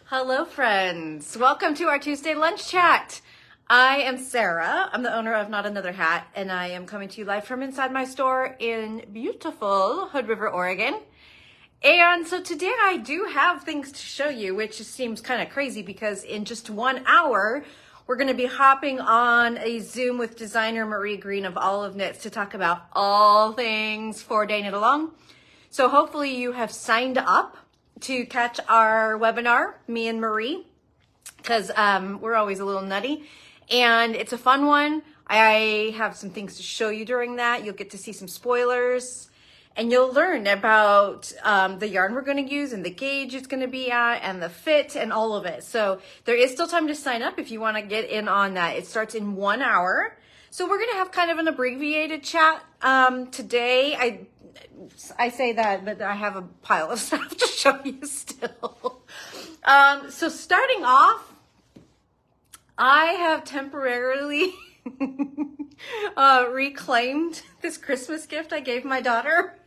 Hello, friends. Welcome to our Tuesday lunch chat. I am Sarah. I'm the owner of Not Another Hat, and I am coming to you live from inside my store in beautiful Hood River, Oregon. And so today I do have things to show you, which seems kind of crazy because in just 1 hour, we're going to be hopping on a Zoom with designer Marie Greene of Olive Knits to talk about all things 4-day knit along. So hopefully you have signed up to catch our webinar, me and Marie, because we're always a little nutty and it's a fun one. I have some things to show you during that. You'll get to see some spoilers and you'll learn about the yarn we're going to use and the gauge it's going to be at and the fit and all of it. So there is still time to sign up if you want to get in on that. It starts in 1 hour. So we're going to have kind of an abbreviated chat today. I say that, but I have a pile of stuff to show you still. So starting off, I have temporarily reclaimed this Christmas gift I gave my daughter.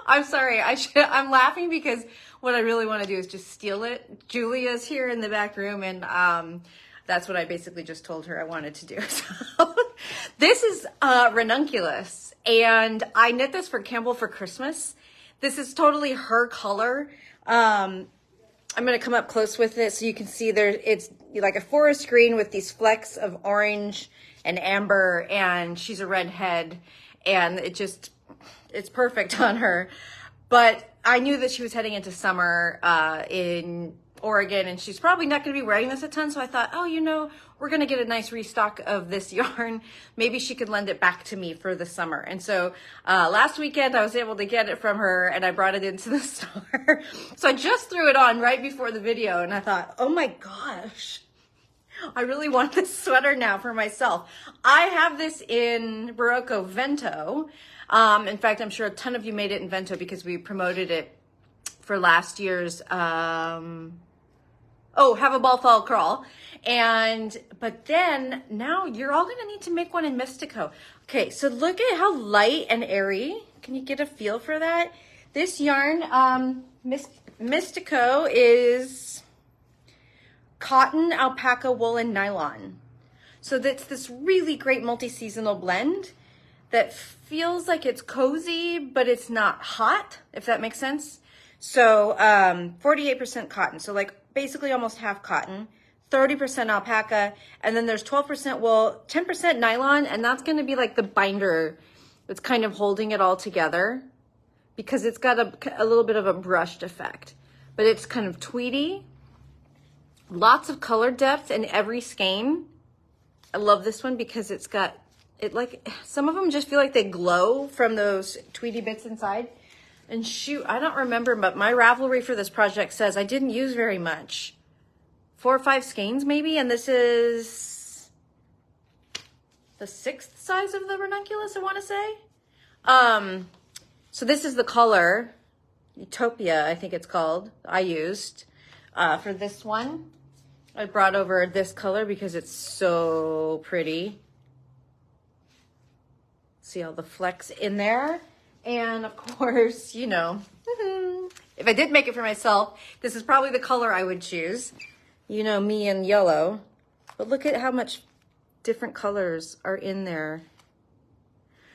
I'm sorry, I'm laughing because what I really want to do is just steal it. Julia's here in the back room and that's what I basically just told her I wanted to do. So this is Ranunculus. And I knit this for Campbell for Christmas. This is totally her color. I'm going to come up close with it so you can see it's like a forest green with these flecks of orange and amber, and she's a redhead, and it's perfect on her. But I knew that she was heading into summer in Oregon, and she's probably not going to be wearing this a ton. So I thought, we're going to get a nice restock of this yarn. Maybe she could lend it back to me for the summer. And so last weekend I was able to get it from her and I brought it into the store. So I just threw it on right before the video and I thought, oh my gosh, I really want this sweater now for myself. I have this in Berroco Vento. In fact, I'm sure a ton of you made it in Vento because we promoted it for last year's Have a Ball Fall Crawl. But then now you're all gonna need to make one in Mistico. Okay, so look at how light and airy. Can you get a feel for that? This yarn, Mistico, is cotton, alpaca, wool, and nylon. So that's this really great multi-seasonal blend that feels like it's cozy, but it's not hot, if that makes sense. So 48% cotton, so like basically almost half cotton, 30% alpaca, and then there's 12% wool, 10% nylon, and that's gonna be like the binder that's kind of holding it all together because it's got a little bit of a brushed effect, but it's kind of tweedy. Lots of color depth in every skein. I love this one because it's got, some of them just feel like they glow from those tweedy bits inside. And shoot, I don't remember, but my Ravelry for this project says I didn't use very much. 4 or 5 skeins maybe, and this is the 6th size of the Ranunculus, I want to say. So this is the color, Utopia, I think it's called, I used for this one. I brought over this color because it's so pretty. See all the flecks in there. And of course, if I did make it for myself, this is probably the color I would choose. Me and yellow. But look at how much different colors are in there.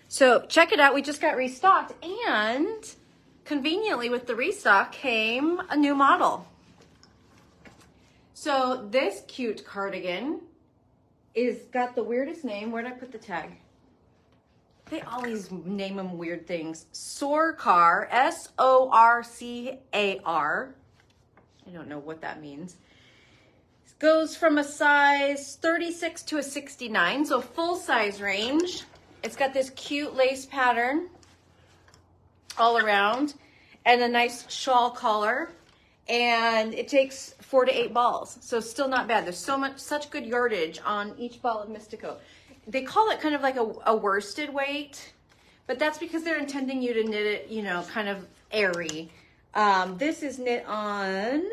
So check it out. We just got restocked. And conveniently with the restock came a new model. So this cute cardigan is got the weirdest name. Where'd I put the tag? They always name them weird things. Sorcar, S-O-R-C-A-R. I don't know what that means. It goes from a size 36 to a 69, so full size range. It's got this cute lace pattern all around and a nice shawl collar. And it takes 4 to 8 balls, so still not bad. There's such good yardage on each ball of Mistico. They call it kind of like a worsted weight, but that's because they're intending you to knit it, kind of airy. This is knit on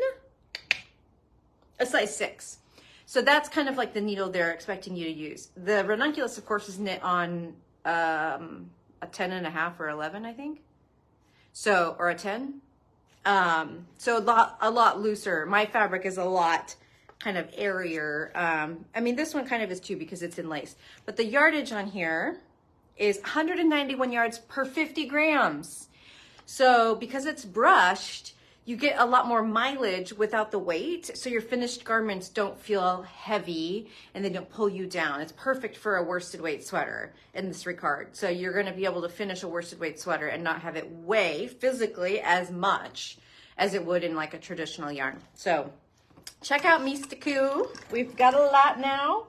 a size 6. So that's kind of like the needle they're expecting you to use. The Ranunculus, of course, is knit on a 10.5 or 11, I think. So, or a 10. So a lot looser. My fabric is a lot kind of airier. I mean, this one kind of is too because it's in lace, but the yardage on here is 191 yards per 50 grams. So because it's brushed, you get a lot more mileage without the weight. So your finished garments don't feel heavy and they don't pull you down. It's perfect for a worsted weight sweater in this regard. So you're going to be able to finish a worsted weight sweater and not have it weigh physically as much as it would in like a traditional yarn. So check out Mistico. We've got a lot now.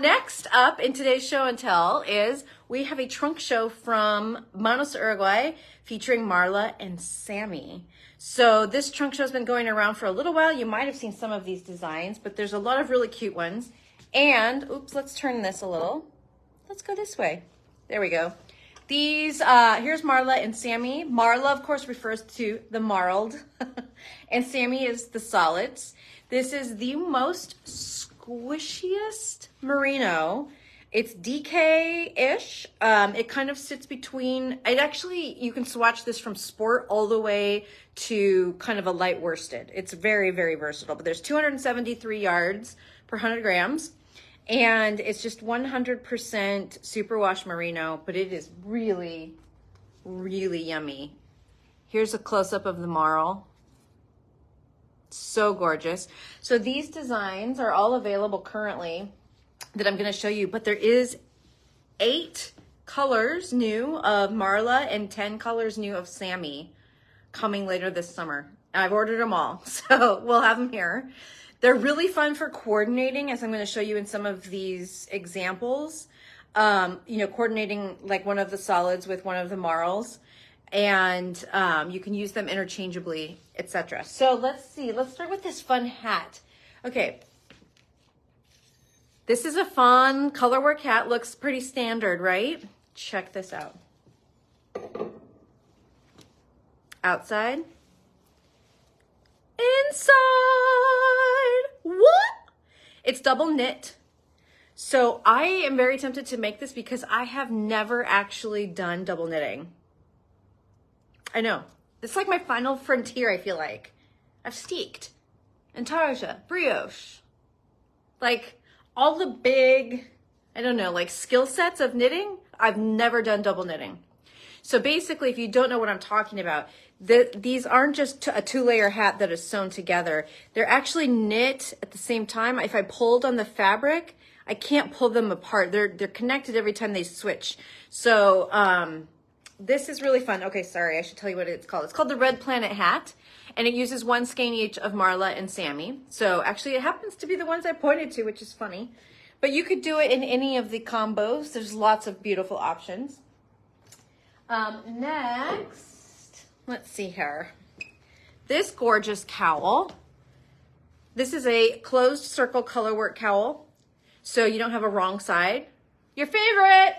Next up in today's show and tell is we have a trunk show from Manos, Uruguay, featuring Marla and Sami. So this trunk show has been going around for a little while. You might have seen some of these designs, but there's a lot of really cute ones. And, oops, let's turn this a little. Let's go this way. There we go. These, here's Marla and Sami. Marla, of course, refers to the marled, and Sami is the solids. This is the most squishiest merino. It's DK-ish. It kind of sits between, it actually, you can swatch this from sport all the way to kind of a light worsted. It's very, very versatile, but there's 273 yards per 100 grams. And it's just 100% superwash merino, but it is really, really yummy. Here's a close-up of the marl. So gorgeous. So these designs are all available currently that I'm going to show you, but there is 8 colors new of Marla and 10 colors new of Sami coming later this summer. I've ordered them all, so we'll have them here. They're really fun for coordinating, as I'm going to show you in some of these examples. You know, coordinating like one of the solids with one of the marls, and you can use them interchangeably, etc. So let's see. Let's start with this fun hat. Okay. This is a fun colorwork hat. Looks pretty standard, right? Check this out. Outside. Inside. What? It's double knit. So I am very tempted to make this because I have never actually done double knitting. I know. It's like my final frontier, I feel like. I've steeked, intarsia, brioche. Like all the big, I don't know, like skill sets of knitting, I've never done double knitting. So basically, if you don't know what I'm talking about, these aren't just a 2-layer hat that is sewn together. They're actually knit at the same time. If I pulled on the fabric, I can't pull them apart. They're connected every time they switch. So this is really fun. Okay, sorry, I should tell you what it's called. It's called the Red Planet hat, and it uses 1 skein each of Marla and Sami. So actually, it happens to be the ones I pointed to, which is funny. But you could do it in any of the combos. There's lots of beautiful options. Next, let's see here. This gorgeous cowl. This is a closed circle colorwork cowl, so you don't have a wrong side. Your favorite.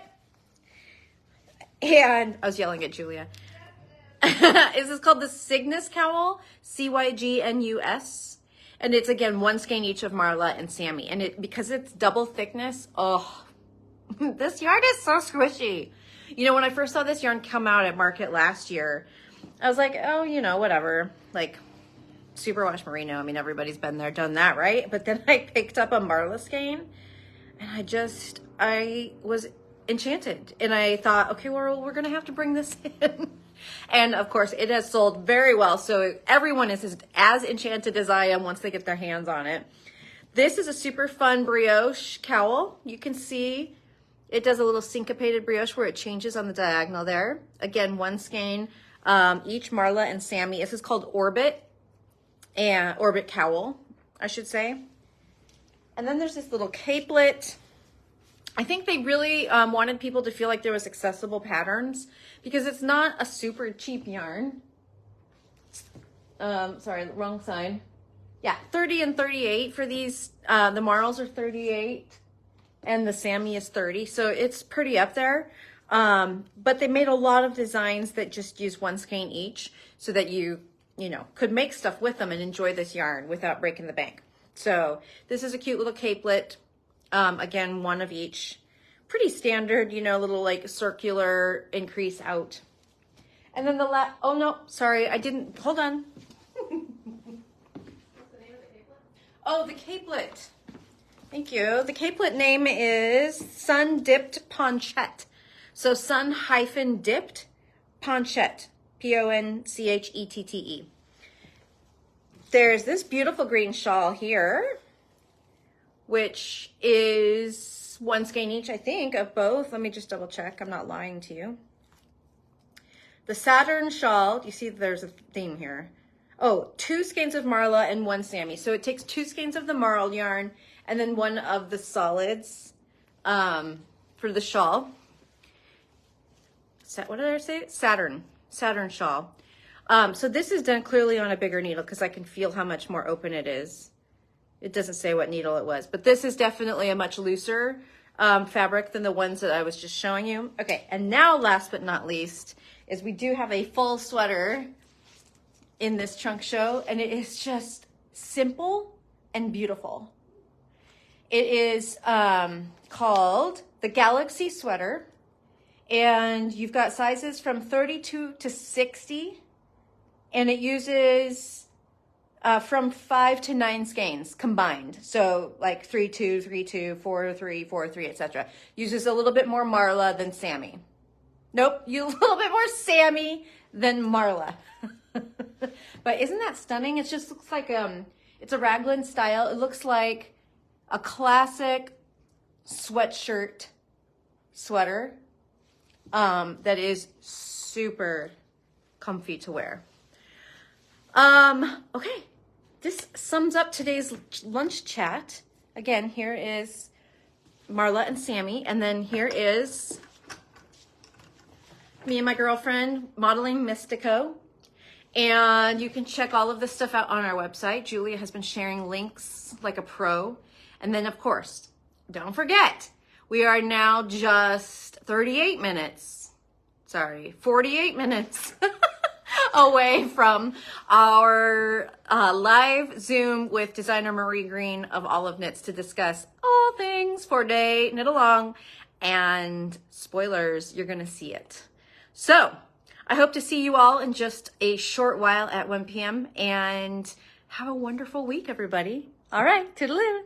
And I was yelling at Julia. This is called the Cygnus cowl, Cygnus. And it's, again, 1 skein each of Marla and Sami. And because it's double thickness, oh, this yarn is so squishy. You know, when I first saw this yarn come out at market last year, I was like, oh, you know, whatever. Like, superwash merino. I mean, everybody's been there, done that, right? But then I picked up a Marla skein, and I was enchanted. And I thought, okay, well, we're going to have to bring this in. And of course, it has sold very well. So everyone is as enchanted as I am once they get their hands on it. This is a super fun brioche cowl. You can see it does a little syncopated brioche where it changes on the diagonal there. Again, 1 skein each, Marla and Sami. This is called Orbit, and Orbit cowl, I should say. And then there's this little capelet. I think they really wanted people to feel like there was accessible patterns because it's not a super cheap yarn. Sorry, wrong side. Yeah, 30 and 38 for these. The marls are 38 and the Sami is 30. So it's pretty up there. But they made a lot of designs that just use 1 skein each so that you know, could make stuff with them and enjoy this yarn without breaking the bank. So this is a cute little capelet. Again, 1 of each. Pretty standard, you know, little like circular increase out. And then oh no, sorry, I didn't, hold on. What's the name of the capelet? Oh, the capelet. Thank you. The capelet name is Sun Dipped Ponchette. So sun-dipped ponchette, Ponchette. There's this beautiful green shawl here, which is 1 skein each, I think, of both. Let me just double check. I'm not lying to you. The Saturn shawl, you see there's a theme here. Oh, 2 skeins of Marla and 1 Sami. So it takes 2 skeins of the marled yarn and then 1 of the solids for the shawl. What did I say? Saturn shawl. So this is done clearly on a bigger needle because I can feel how much more open it is. It doesn't say what needle it was, but this is definitely a much looser fabric than the ones that I was just showing you. Okay, and now last but not least is we do have a full sweater in this trunk show, and it is just simple and beautiful. It is called the Galaxy Sweater. And you've got sizes from 32 to 60, and it uses from 5 to 9 skeins combined. So like 3-2, 3-2, 4-3, 4-3, etc. Uses a little bit more Marla than Sami. Nope, a little bit more Sami than Marla. But isn't that stunning? It just looks like it's a raglan style. It looks like a classic sweatshirt sweater. That is super comfy to wear. Okay, this sums up today's lunch chat. Again, here is Marla and Sami, and then here is me and my girlfriend modeling Mistico. And you can check all of this stuff out on our website. Julia has been sharing links like a pro. And then, of course, don't forget, we are now just 48 minutes away from our live Zoom with designer Marie Greene of All of Knits to discuss all things 4-day knit along. And spoilers, you're going to see it. So I hope to see you all in just a short while at 1 p.m. and have a wonderful week, everybody. All right, toodaloo.